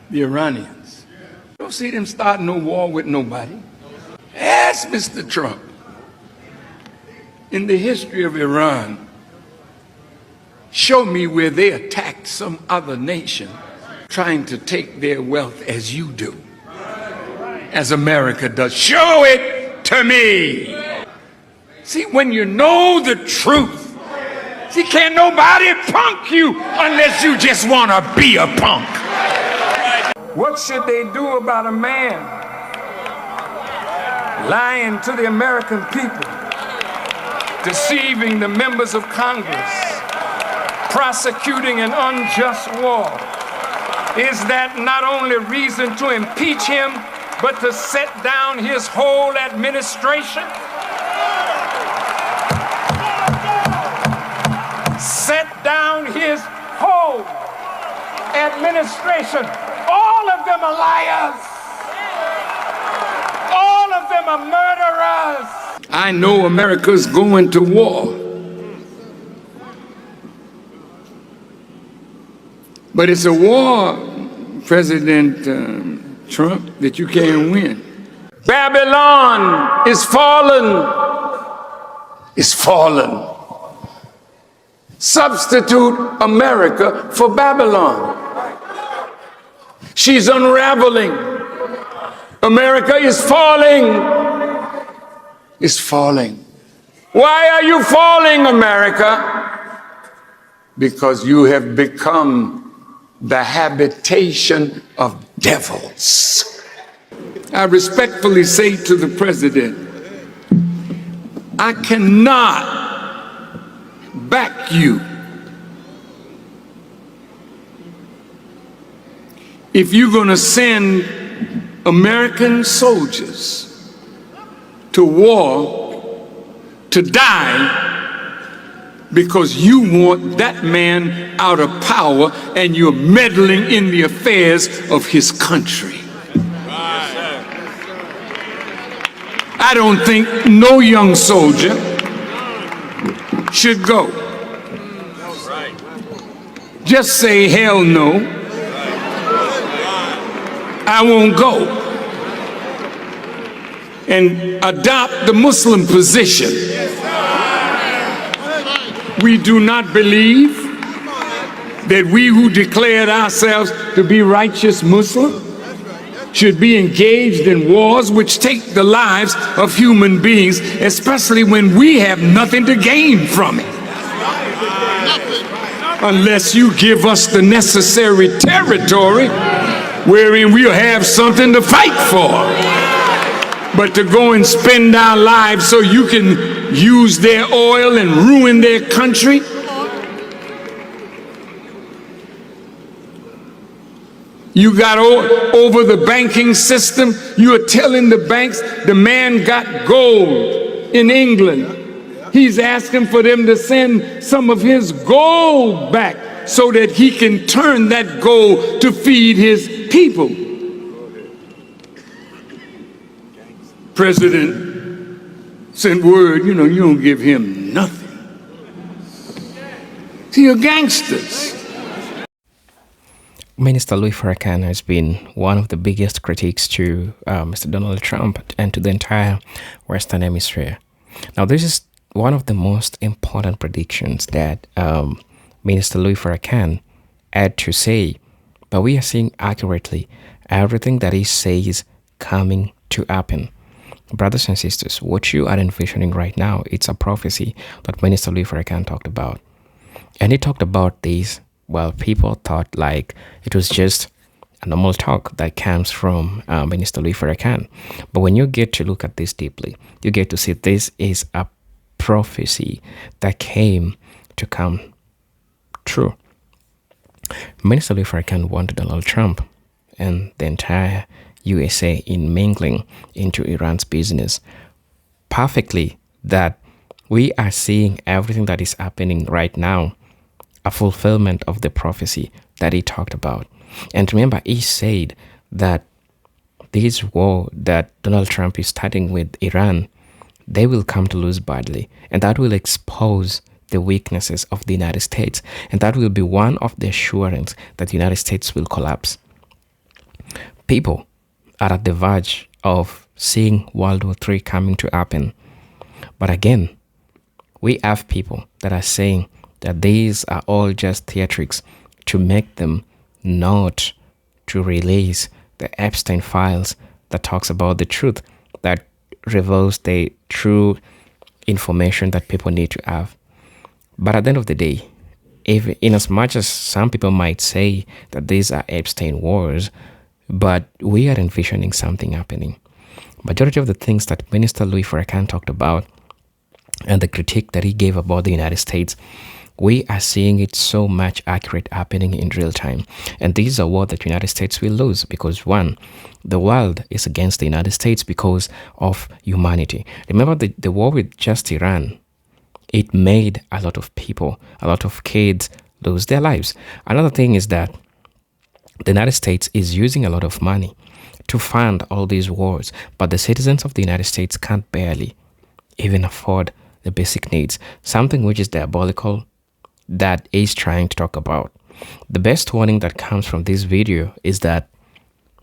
the Iranians. Don't see them starting no war with nobody. Ask Mr. Trump. In the history of Iran, show me where they attacked some other nation trying to take their wealth as you do, as America does. Show it to me. See, when you know the truth, see, can't nobody punk you unless you just want to be a punk. What should they do about a man lying to the American people, deceiving the members of Congress, prosecuting an unjust war? Is that not only reason to impeach him, but to set down his whole administration? Set down his whole administration. All of them are liars. All of them are murderers. I know America's going to war. But it's a war, President Trump, that you can't win. Babylon is fallen. It's fallen. Substitute America for Babylon. She's unraveling. America is falling. It's falling. Why are you falling, America? Because you have become the habitation of devils. I respectfully say to the president, I cannot back you if you're going to send American soldiers to war to die because you want that man out of power and you're meddling in the affairs of his country. I don't think no young soldier should go. Just say hell no. I won't go. And adopt the Muslim position. We do not believe that we who declared ourselves to be righteous Muslim should be engaged in wars which take the lives of human beings, especially when we have nothing to gain from it. Unless you give us the necessary territory wherein we'll have something to fight for. But to go and spend our lives so you can use their oil and ruin their country? You got over the banking system. You are telling the banks the man got gold in England. He's asking for them to send some of his gold back so that he can turn that gold to feed his people. President sent word, you don't give him nothing. See, you're gangsters. Minister Louis Farrakhan has been one of the biggest critics to Mr. Donald Trump and to the entire Western Hemisphere. Now, this is one of the most important predictions that Minister Louis Farrakhan had to say, but we are seeing accurately everything that he says coming to happen. Brothers and sisters, what you are envisioning right now, it's a prophecy that Minister Louis Farrakhan talked about. And he talked about this. Well, people thought like it was just a normal talk that comes from Minister Louis Farrakhan. But when you get to look at this deeply, you get to see this is a prophecy that came to come true. Minister Louis Farrakhan wanted Donald Trump and the entire USA in mingling into Iran's business perfectly, that we are seeing everything that is happening right now, a fulfillment of the prophecy that he talked about. And remember, he said that this war that Donald Trump is starting with Iran, they will come to lose badly, and that will expose the weaknesses of the United States, and that will be one of the assurance that the United States will collapse. People are at the verge of seeing World War III coming to happen. But again, we have people that are saying that these are all just theatrics to make them not to release the Epstein files that talks about the truth, that reveals the true information that people need to have. But at the end of the day, if in as much as some people might say that these are Epstein wars, but we are envisioning something happening. Majority of the things that Minister Louis Farrakhan talked about and the critique that he gave about the United States, we are seeing it so much accurate happening in real time. And this is a war that the United States will lose because, one, the world is against the United States because of humanity. Remember the war with just Iran, it made a lot of people, a lot of kids lose their lives. Another thing is that the United States is using a lot of money to fund all these wars, but the citizens of the United States can't barely even afford the basic needs, something which is diabolical that is trying to talk about. The best warning that comes from this video is that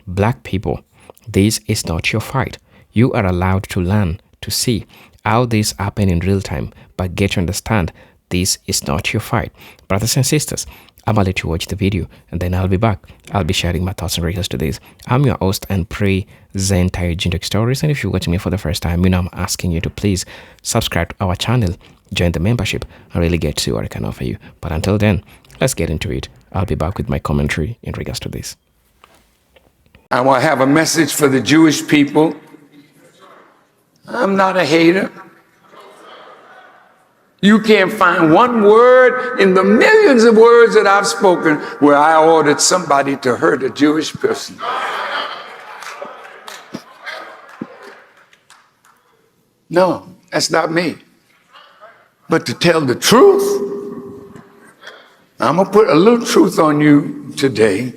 black people, this is not your fight. You are allowed to learn, to see how this happen in real time, but get to understand this is not your fight. Brothers and sisters, I'm gonna let you watch the video and then I'll be back. I'll be sharing my thoughts and regards to this. I'm your host and presenter Jintok Stories, and if you're watching me for the first time, I'm asking you to please subscribe to our channel, join the membership, and really get to see what I can offer you. But until then, let's get into it. I'll be back with my commentary in regards to this. I want to have a message for the Jewish people. I'm not a hater. You can't find one word in the millions of words that I've spoken where I ordered somebody to hurt a Jewish person. No, that's not me. But to tell the truth, I'm going to put a little truth on you today,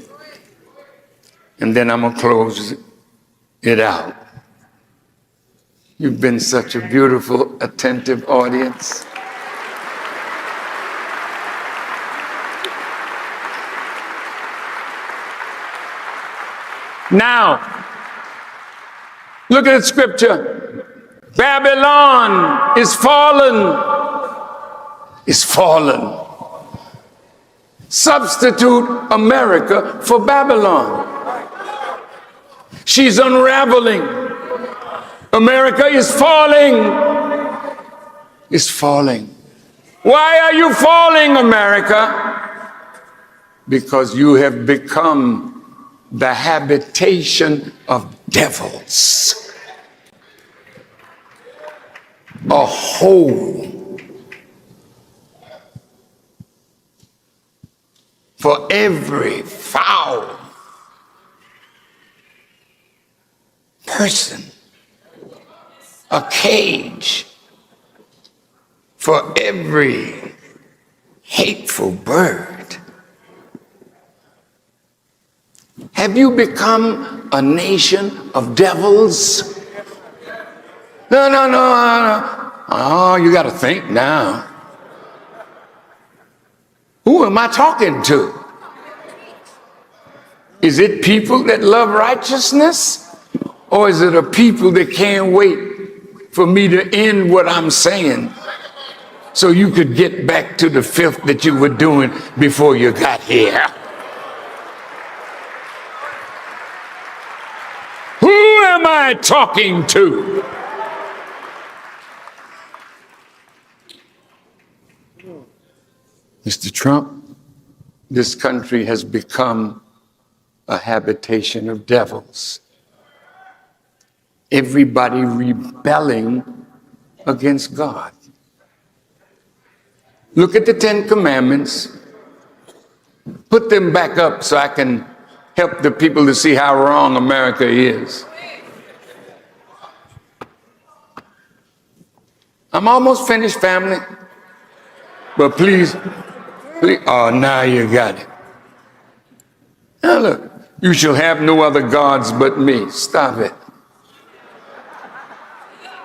and then I'm going to close it out. You've been such a beautiful, attentive audience. Now, look at the scripture. Babylon is fallen. Is fallen. Substitute America for Babylon. She's unraveling. America is falling. Is falling. Why are you falling, America? Because you have become the habitation of devils. A hole for every foul person, a cage for every hateful bird. Have you become a nation of devils? No. Oh, you got to think now. Who am I talking to? Is it people that love righteousness? Or is it a people that can't wait for me to end what I'm saying so you could get back to the filth that you were doing before you got here? Who am I talking to? Mr. Trump, this country has become a habitation of devils. Everybody rebelling against God. Look at the 10 Commandments. Put them back up so I can help the people to see how wrong America is. I'm almost finished, family. But please, oh, now you got it. Now look, you shall have no other gods but me. Stop it.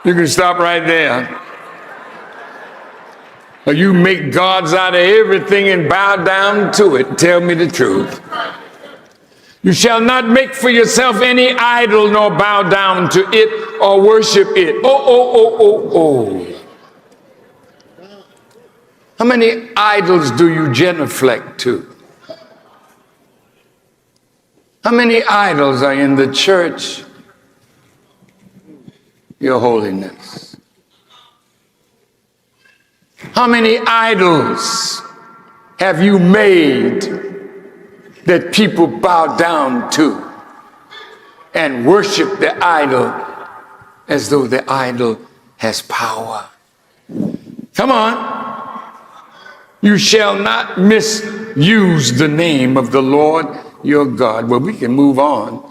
You can stop right there. Or you make gods out of everything and bow down to it. Tell me the truth. You shall not make for yourself any idol nor bow down to it or worship it. Oh. How many idols do you genuflect to? How many idols are in the church? Your holiness. How many idols have you made that people bow down to and worship the idol as though the idol has power? Come on. You shall not misuse the name of the Lord your God. Well, we can move on.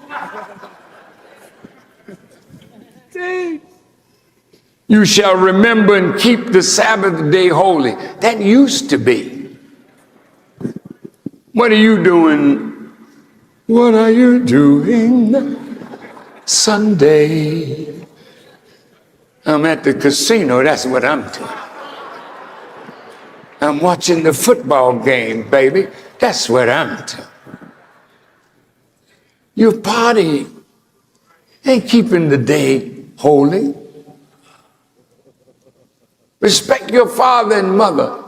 You shall remember and keep the Sabbath day holy. That used to be. What are you doing? What are you doing Sunday? I'm at the casino. That's what I'm doing. I'm watching the football game, baby. That's what I'm doing. You're partying. Ain't keeping the day holy. Respect your father and mother.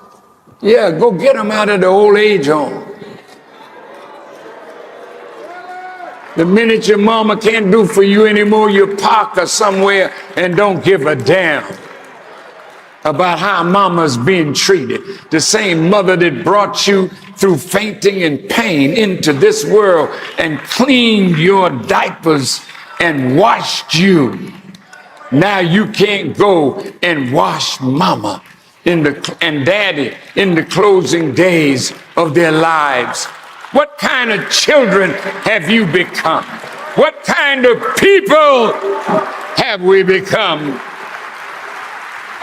Yeah, go get them out of the old age home. The minute your mama can't do for you anymore, you park her somewhere and don't give a damn about how mama's being treated. The same mother that brought you through fainting and pain into this world and cleaned your diapers and washed you. Now you can't go and wash mama and daddy in the closing days of their lives. What kind of children have you become? What kind of people have we become?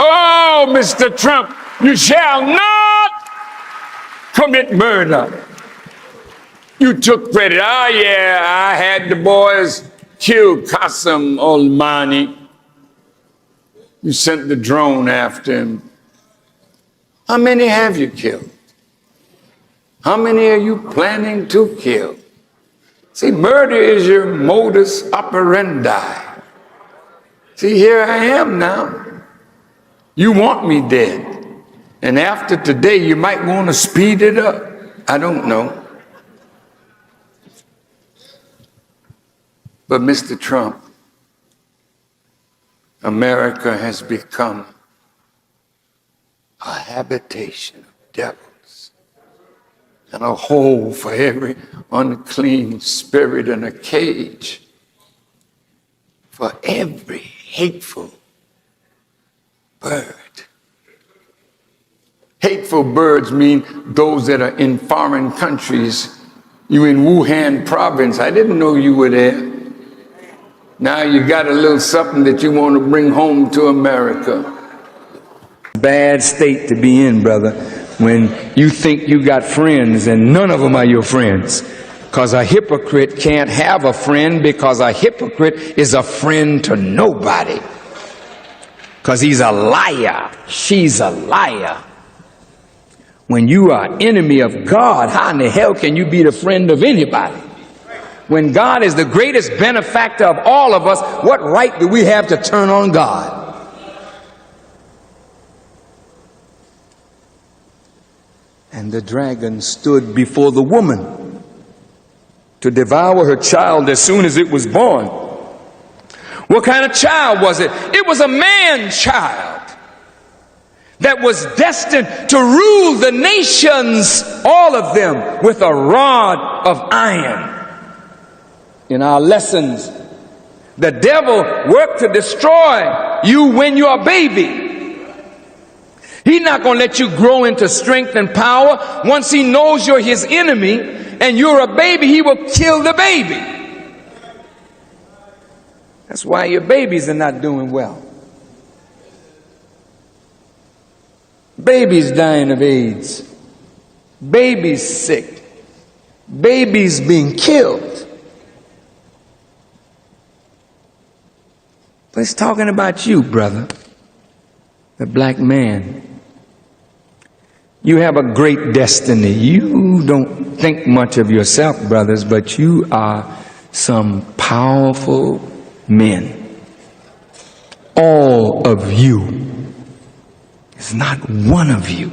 Oh, Mr. Trump, you shall not commit murder. You took credit. Oh, yeah, I had the boys kill Qasem Soleimani. You sent the drone after him. How many have you killed? How many are you planning to kill? See, murder is your modus operandi. See, here I am now. You want me dead. And after today, you might want to speed it up. I don't know. But Mr. Trump, America has become a habitation of devils and a hole for every unclean spirit and a cage for every hateful bird. Hateful birds mean those that are in foreign countries. You in Wuhan province. I didn't know you were there. Now you got a little something that you want to bring home to America. Bad state to be in, brother, when you think you got friends and none of them are your friends. Because a hypocrite can't have a friend, because a hypocrite is a friend to nobody. Because he's a liar. She's a liar. When you are enemy of God, how in the hell can you be the friend of anybody? When God is the greatest benefactor of all of us, what right do we have to turn on God? And the dragon stood before the woman to devour her child as soon as it was born. What kind of child was it? It was a man-child that was destined to rule the nations, all of them, with a rod of iron. In our lessons, the devil worked to destroy you when you're a baby. He's not going to let you grow into strength and power. Once he knows you're his enemy and you're a baby, he will kill the baby. That's why your babies are not doing well. Babies dying of AIDS. Babies sick. Babies being killed. But it's talking about you, brother, the black man. You have a great destiny. You don't think much of yourself, brothers, but you are some powerful men. All of you. There's not one of you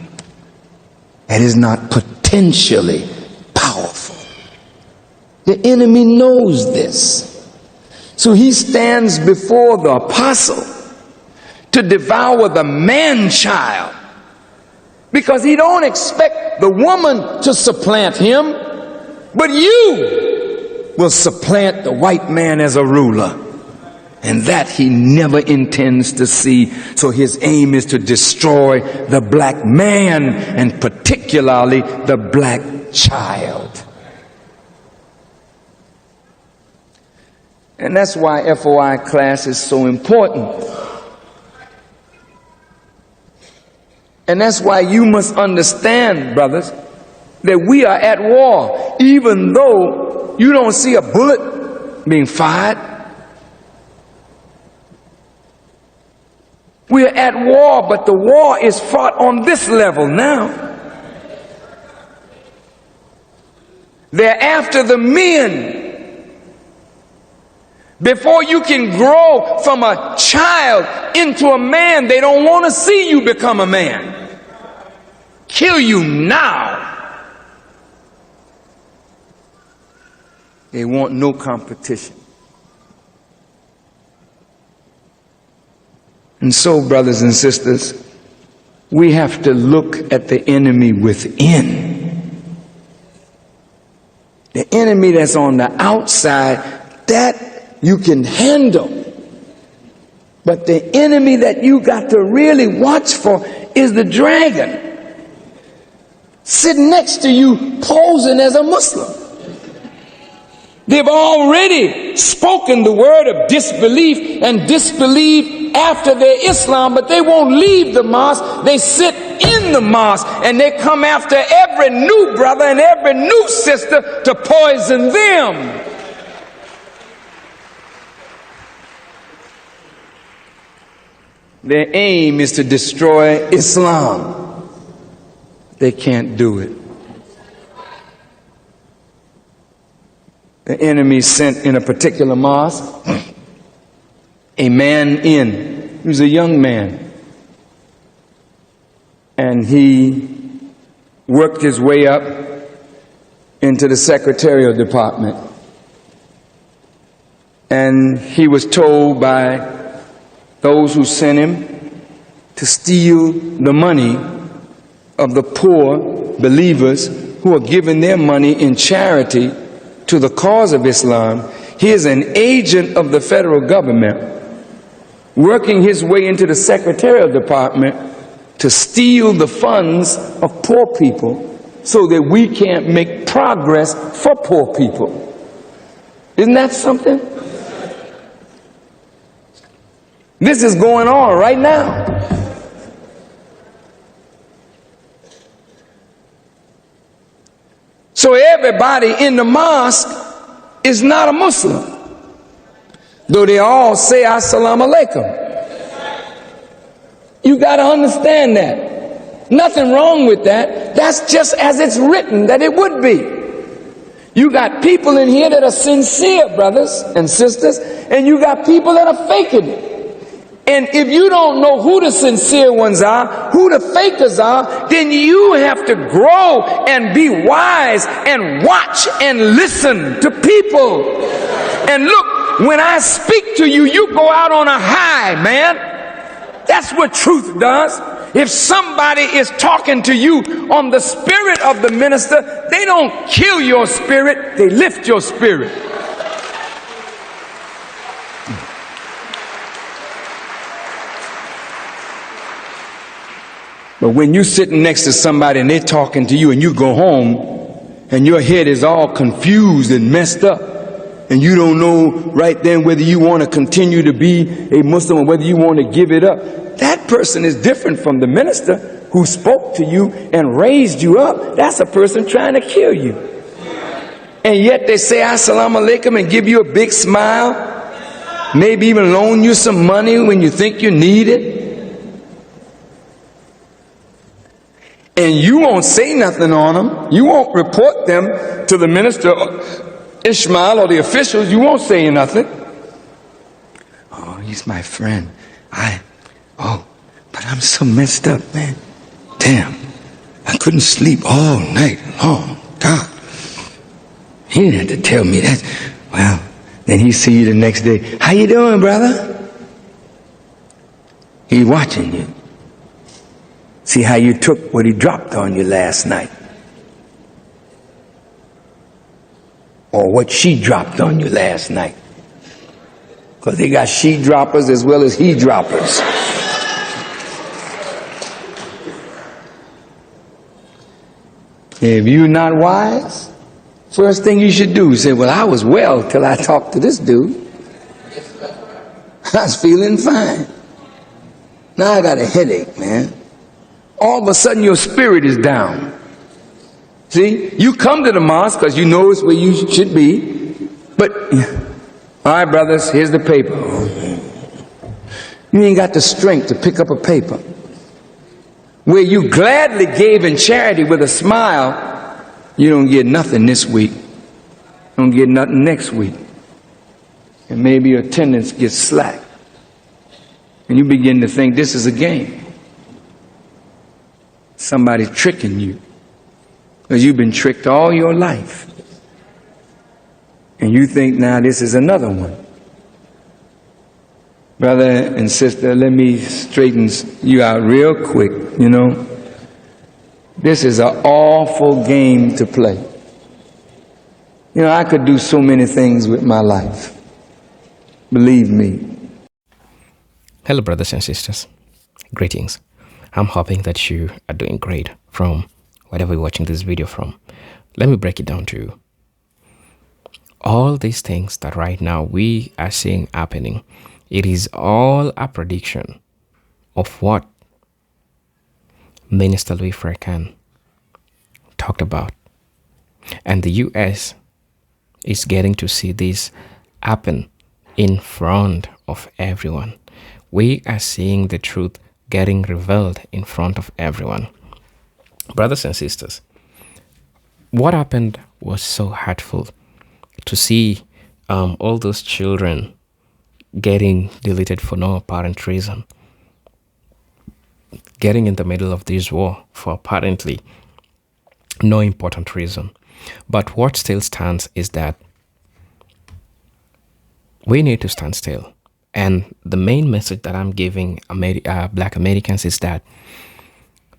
that is not potentially powerful. The enemy knows this. So he stands before the apostle to devour the man-child, because he don't expect the woman to supplant him, but you will supplant the white man as a ruler. And that he never intends to see. So his aim is to destroy the black man, and particularly the black child. And that's why FOI class is so important. And that's why you must understand, brothers, that we are at war, even though you don't see a bullet being fired. We are at war, but the war is fought on this level now. They're after the men. Before you can grow from a child into a man, they don't want to see you become a man. Kill you now. They want no competition. And so, brothers and sisters, we have to look at the enemy within. The enemy that's on the outside, that you can handle. But the enemy that you got to really watch for is the dragon, sitting next to you posing as a Muslim. They've already spoken the word of disbelief and disbelief after their Islam, but they won't leave the mosque. They sit in the mosque and they come after every new brother and every new sister to poison them. Their aim is to destroy Islam. They can't do it. The enemy sent in a particular mosque a man in. He was a young man. And he worked his way up into the secretarial department. And he was told by those who sent him to steal the money of the poor believers who are giving their money in charity to the cause of Islam. He is an agent of the federal government working his way into the secretarial department to steal the funds of poor people so that we can't make progress for poor people. Isn't that something? This is going on right now. So everybody in the mosque is not a Muslim, though they all say Assalamu alaikum. You got to understand that. Nothing wrong with that. That's just as it's written that it would be. You got people in here that are sincere, brothers and sisters, and you got people that are faking it. And if you don't know who the sincere ones are, who the fakers are, then you have to grow and be wise and watch and listen to people. And look, when I speak to you, you go out on a high, man. That's what truth does. If somebody is talking to you on the spirit of the minister, they don't kill your spirit, they lift your spirit. But when you're sitting next to somebody and they're talking to you and you go home and your head is all confused and messed up and you don't know right then whether you want to continue to be a Muslim or whether you want to give it up, that person is different from the minister who spoke to you and raised you up. That's a person trying to kill you. And yet they say Assalamu alaikum and give you a big smile, maybe even loan you some money when you think you need it. And you won't say nothing on them. You won't report them to the minister, Ishmael, or the officials. You won't say nothing. Oh, he's my friend. But I'm so messed up, man. Damn. I couldn't sleep all night long. God. He didn't have to tell me that. Well, then he see you the next day. How you doing, brother? He watching you. See how you took what he dropped on you last night. Or what she dropped on you last night. Because they got she droppers as well as he droppers. If you're not wise, first thing you should do is say, well, I was well till I talked to this dude. I was feeling fine. Now I got a headache, man. All of a sudden your spirit is down. See, you come to the mosque because you know it's where you should be. But, all right, brothers, here's the paper. You ain't got the strength to pick up a paper. Where you gladly gave in charity with a smile, you don't get nothing this week. Don't get nothing next week. And maybe your attendance gets slack. And you begin to think this is a game. Somebody's tricking you. Because you've been tricked all your life. And you think now this is another one. Brother and sister, let me straighten you out real quick, you know. This is an awful game to play. You know, I could do so many things with my life. Believe me. Hello, brothers and sisters. Greetings. I'm hoping that you are doing great from whatever you're watching this video from. Let me break it down to you. All these things that right now we are seeing happening, it is all a prediction of what Minister Louis Farrakhan talked about. And the US is getting to see this happen in front of everyone. We are seeing the truth getting revealed in front of everyone. Brothers and sisters, what happened was so hurtful to see all those children getting deleted for no apparent reason, getting in the middle of this war for apparently no important reason. But what still stands is that we need to stand still. And the main message that I'm giving Black Americans is that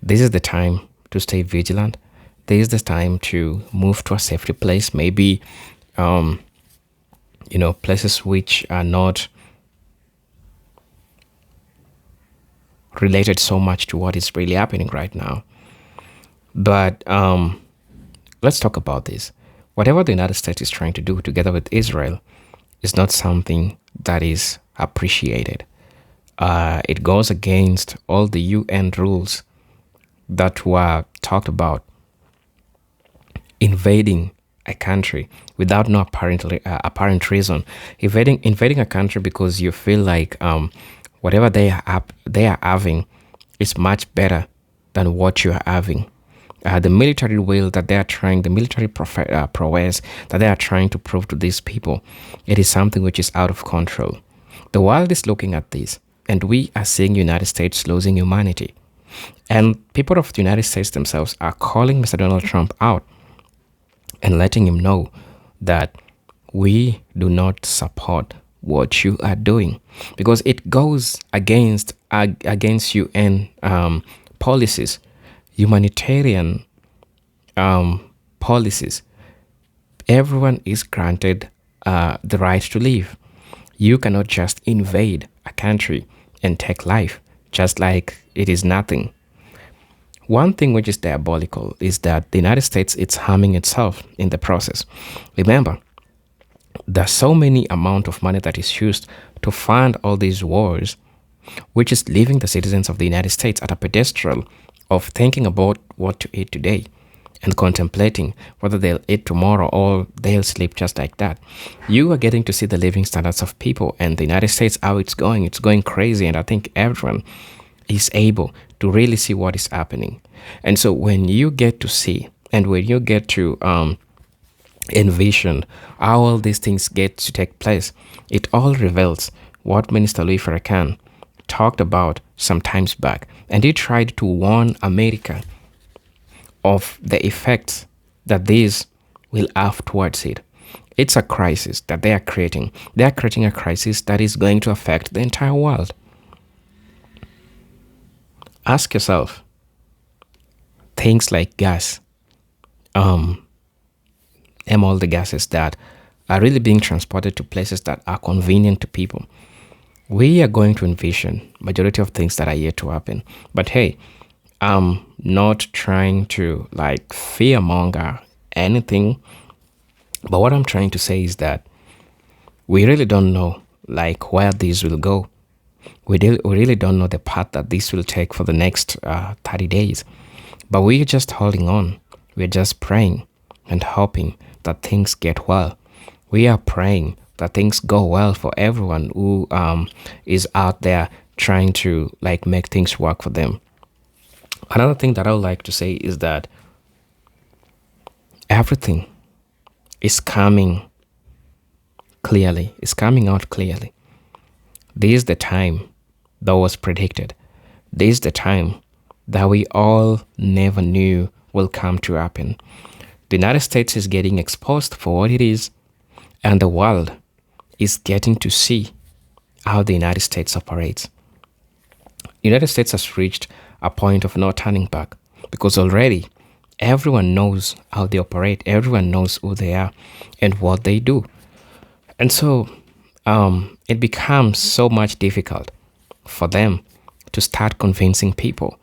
this is the time to stay vigilant. This is the time to move to a safety place, maybe, places which are not related so much to what is really happening right now. But let's talk about this. Whatever the United States is trying to do together with Israel is not something that is appreciated. It goes against all the UN rules that were talked about. Invading a country without no apparent reason, invading a country because you feel like whatever they are having is much better than what you are having. The military will that they are trying, the military prowess that they are trying to prove to these people, it is something which is out of control. The world is looking at this, and we are seeing United States losing humanity. And people of the United States themselves are calling Mr. Donald Trump out and letting him know that we do not support what you are doing, because it goes against UN policies, humanitarian policies. Everyone is granted the right to live. You cannot just invade a country and take life just like it is nothing. One thing which is diabolical is that the United States is harming itself in the process. Remember, there's so many amount of money that is used to fund all these wars, which is leaving the citizens of the United States at a pedestal of thinking about what to eat today and contemplating whether they'll eat tomorrow or they'll sleep just like that. You are getting to see the living standards of people, and the United States, how it's going crazy. And I think everyone is able to really see what is happening. And so when you get to see and when you get to envision how all these things get to take place, it all reveals what Minister Louis Farrakhan talked about some times back. And he tried to warn America of the effects that these will have towards it. It's a crisis that they are creating. They are creating a crisis that is going to affect the entire world. Ask yourself, things like gas, and all the gases that are really being transported to places that are convenient to people. We are going to envision majority of things that are yet to happen. But hey, I'm not trying to like fearmonger anything. But what I'm trying to say is that we really don't know like where this will go. We really don't know the path that this will take for the next 30 days. But we're just holding on. We're just praying and hoping that things get well. We are praying that things go well for everyone who is out there trying to like make things work for them. Another thing that I would like to say is that everything is coming clearly. It's coming out clearly. This is the time that was predicted. This is the time that we all never knew will come to happen. The United States is getting exposed for what it is, and the world is getting to see how the United States operates. The United States has reached a point of no turning back because already everyone knows how they operate, everyone knows who they are and what they do. And so it becomes so much difficult for them to start convincing people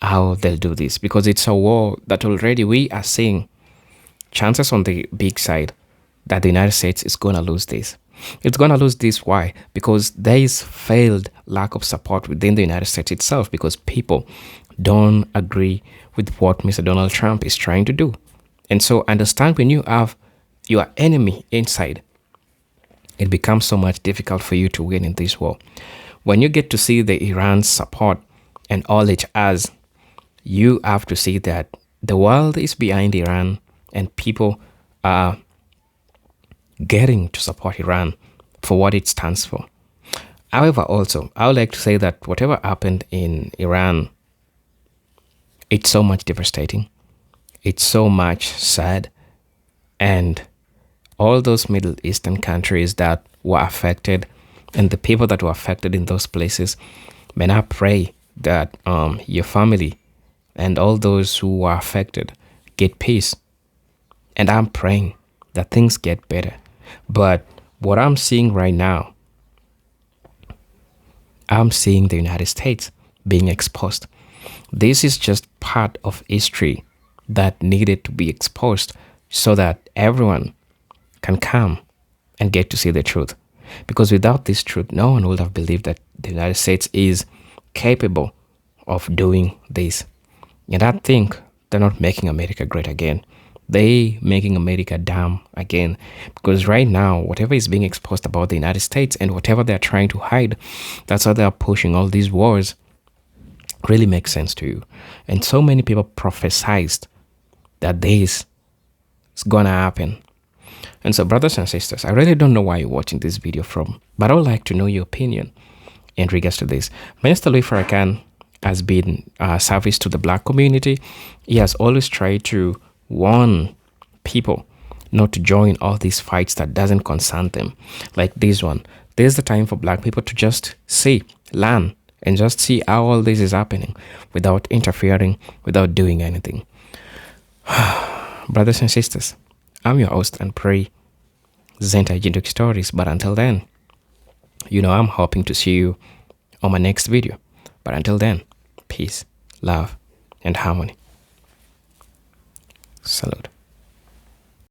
how they'll do this, because it's a war that already we are seeing chances on the big side that the United States is going to lose this. It's going to lose this. Why? Because there is failed lack of support within the United States itself, because people don't agree with what Mr. Donald Trump is trying to do. And so understand, when you have your enemy inside, it becomes so much difficult for you to win in this war. When you get to see the Iran's support and all it has, you have to see that the world is behind Iran and people are getting to support Iran for what it stands for. However, also, I would like to say that whatever happened in Iran, it's so much devastating. It's so much sad. And all those Middle Eastern countries that were affected and the people that were affected in those places, may I pray that your family and all those who were affected get peace. And I'm praying that things get better. But what I'm seeing right now, I'm seeing the United States being exposed. This is just part of history that needed to be exposed so that everyone can come and get to see the truth. Because without this truth, no one would have believed that the United States is capable of doing this. And I think they're not making America great again. They making America dumb again. Because right now, whatever is being exposed about the United States and whatever they're trying to hide, that's how they're pushing all these wars, really makes sense to you. And so many people prophesized that this is gonna happen. And so, brothers and sisters, I really don't know why you're watching this video from, but I would like to know your opinion in regards to this. Minister Louis Farrakhan has been service to the black community. He has always tried to warn people not to join all these fights that doesn't concern them, like this one. There's the time for black people to just see, learn, and just see how all this is happening without interfering, without doing anything. Brothers and sisters, I'm your host and pray Zenta Jinduk Stories. But until then, I'm hoping to see you on my next video. But until then, peace, love, and harmony. Salute.